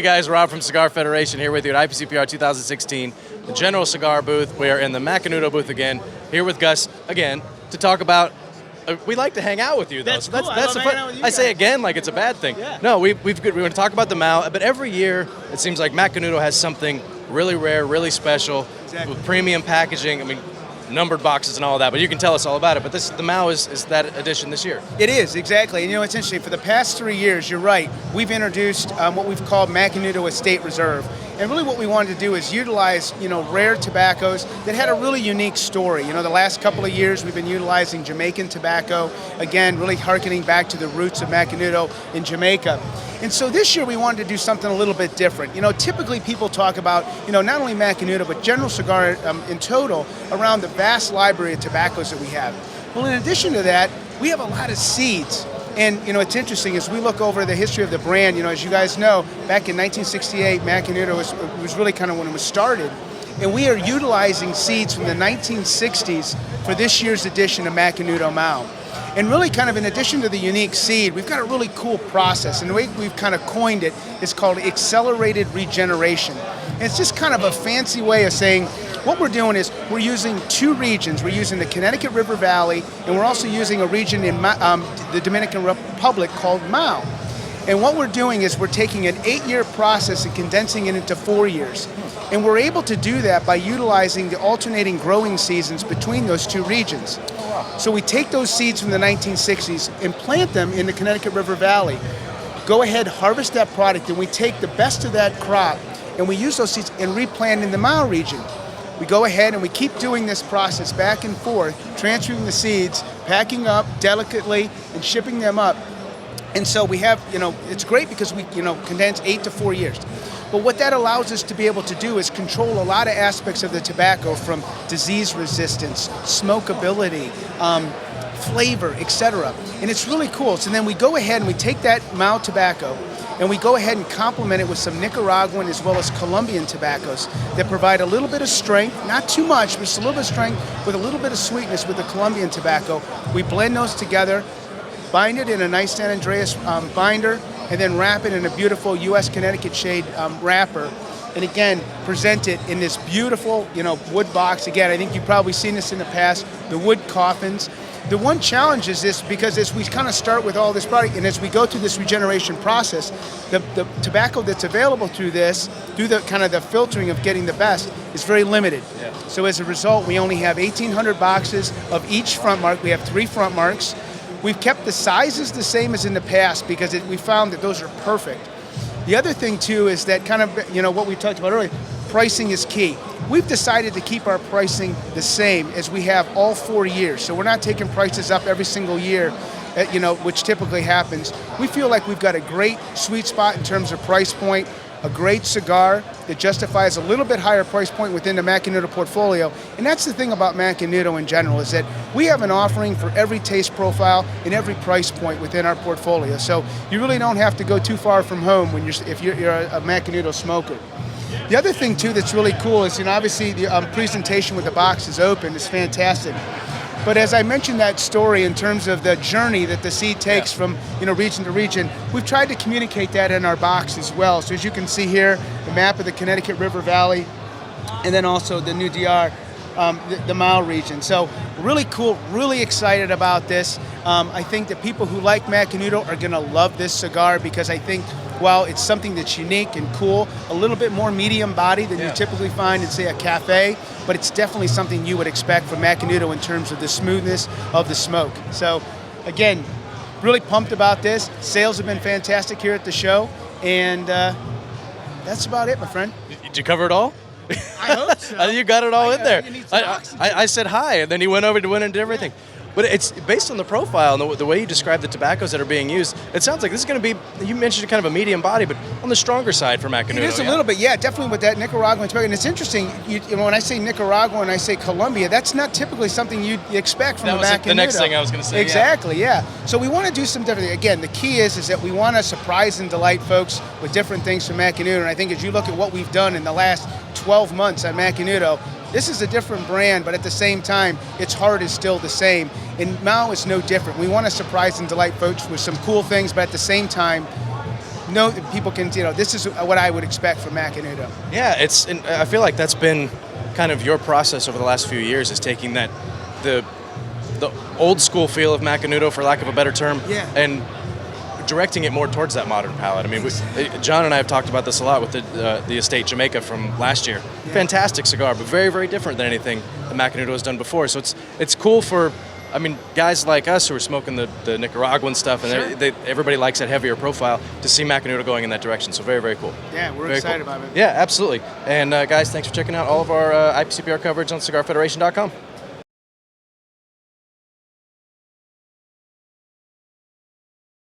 guys, Rob from Cigar Federation here with you at IPCPR 2016, the General Cigar booth. We're in the Macanudo booth again, here with Gus again to talk about. We like to hang out with you, though. That's cool. That's the fun. I say again like it's a bad thing. Yeah. No, we want to talk about the Mao, but every year it seems like Macanudo has something really rare, really special, Exactly. with premium packaging. I mean, numbered boxes and all that, but you can tell us all about it. But the Mao is that edition this year. It is, exactly. And you know, it's interesting. For the past 3 years, you're right, we've introduced what we've called Macanudo Estate Reserve. And really what we wanted to do is utilize, rare tobaccos that had a really unique story. The last couple of years we've been utilizing Jamaican tobacco, again, really hearkening back to the roots of Macanudo in Jamaica. And so this year we wanted to do something a little bit different. Typically people talk about, not only Macanudo, but General Cigar in total around the vast library of tobaccos that we have. Well, in addition to that, we have a lot of seeds. And, it's interesting, as we look over the history of the brand, as you guys know, back in 1968, Macanudo was really kind of when it was started. And we are utilizing seeds from the 1960s for this year's edition of Macanudo Mao. And really kind of in addition to the unique seed, we've got a really cool process. And the way we've kind of coined it is called accelerated regeneration. And it's just kind of a fancy way of saying what we're doing is we're using two regions. We're using the Connecticut River Valley, and we're also using a region in the Dominican Republic called Mao. And what we're doing is we're taking an 8-year process and condensing it into 4 years. And we're able to do that by utilizing the alternating growing seasons between those two regions. So we take those seeds from the 1960s and plant them in the Connecticut River Valley, go ahead, harvest that product, and we take the best of that crop and we use those seeds and replant in the Mao region. We go ahead and we keep doing this process back and forth, transferring the seeds, packing up delicately and shipping them up. And so we have, it's great because we, condense 8 to 4 years. But what that allows us to be able to do is control a lot of aspects of the tobacco, from disease resistance, smokability, flavor, etc. And it's really cool. So then we go ahead and we take that Mao tobacco and we go ahead and complement it with some Nicaraguan as well as Colombian tobaccos that provide a little bit of strength, not too much, but just a little bit of strength with a little bit of sweetness with the Colombian tobacco. We blend those together, bind it in a nice San Andreas binder, and then wrap it in a beautiful U.S. Connecticut shade wrapper. And again, present it in this beautiful, wood box. Again, I think you've probably seen this in the past, the wood coffins. The one challenge is this, because as we kind of start with all this product and as we go through this regeneration process, the tobacco that's available through this, through the kind of the filtering of getting the best, is very limited. Yeah. So as a result, we only have 1,800 boxes of each front mark. We have 3 front marks. We've kept the sizes the same as in the past because we found that those are perfect. The other thing too is that kind of, what we talked about earlier, pricing is key. We've decided to keep our pricing the same as we have all 4 years. So we're not taking prices up every single year, which typically happens. We feel like we've got a great sweet spot in terms of price point, a great cigar that justifies a little bit higher price point within the Macanudo portfolio. And that's the thing about Macanudo in general, is that we have an offering for every taste profile and every price point within our portfolio. So you really don't have to go too far from home if you're a Macanudo smoker. The other thing too that's really cool is, obviously the presentation with the box is open. It's fantastic. But as I mentioned that story in terms of the journey that the seed takes from region to region, we've tried to communicate that in our box as well. So as you can see here, the map of the Connecticut River Valley, and then also the New DR, the Mao region. So really cool, really excited about this. I think that people who like Macanudo are going to love this cigar because I think, while it's something that's unique and cool, a little bit more medium body than you typically find in, say, a cafe, but it's definitely something you would expect from Macanudo in terms of the smoothness of the smoke. So, again, really pumped about this. Sales have been fantastic here at the show, and that's about it, my friend. Did you cover it all? I hope so. You got it all in there. I said hi, and then you went over to went into everything. But it's based on the profile and the way you describe the tobaccos that are being used. It sounds like this is going to be, you mentioned kind of a medium body, but on the stronger side for Macanudo. It is a little bit, yeah, definitely with that Nicaraguan tobacco. And it's interesting, when I say Nicaragua and I say Colombia, that's not typically something you'd expect from a Macanudo. That was the next thing I was going to say. Exactly, yeah. So we want to do some different things. Again, the key is that we want to surprise and delight folks with different things from Macanudo. And I think as you look at what we've done in the last 12 months at Macanudo, this is a different brand, but at the same time, its heart is still the same. And Mao is no different. We want to surprise and delight folks with some cool things, but at the same time, know that people can, this is what I would expect from Macanudo. Yeah, and I feel like that's been kind of your process over the last few years, is taking the old school feel of Macanudo, for lack of a better term, and directing it more towards that modern palate. I mean, John and I have talked about this a lot with the Estate Jamaica from last year. Yeah. Fantastic cigar, but very, very different than anything that Macanudo has done before. So it's cool for, I mean, guys like us who are smoking the Nicaraguan stuff, and everybody likes that heavier profile, to see Macanudo going in that direction. So very, very cool. Yeah, we're very excited cool. about it. Yeah, absolutely. And guys, thanks for checking out all of our IPCPR coverage on cigarfederation.com.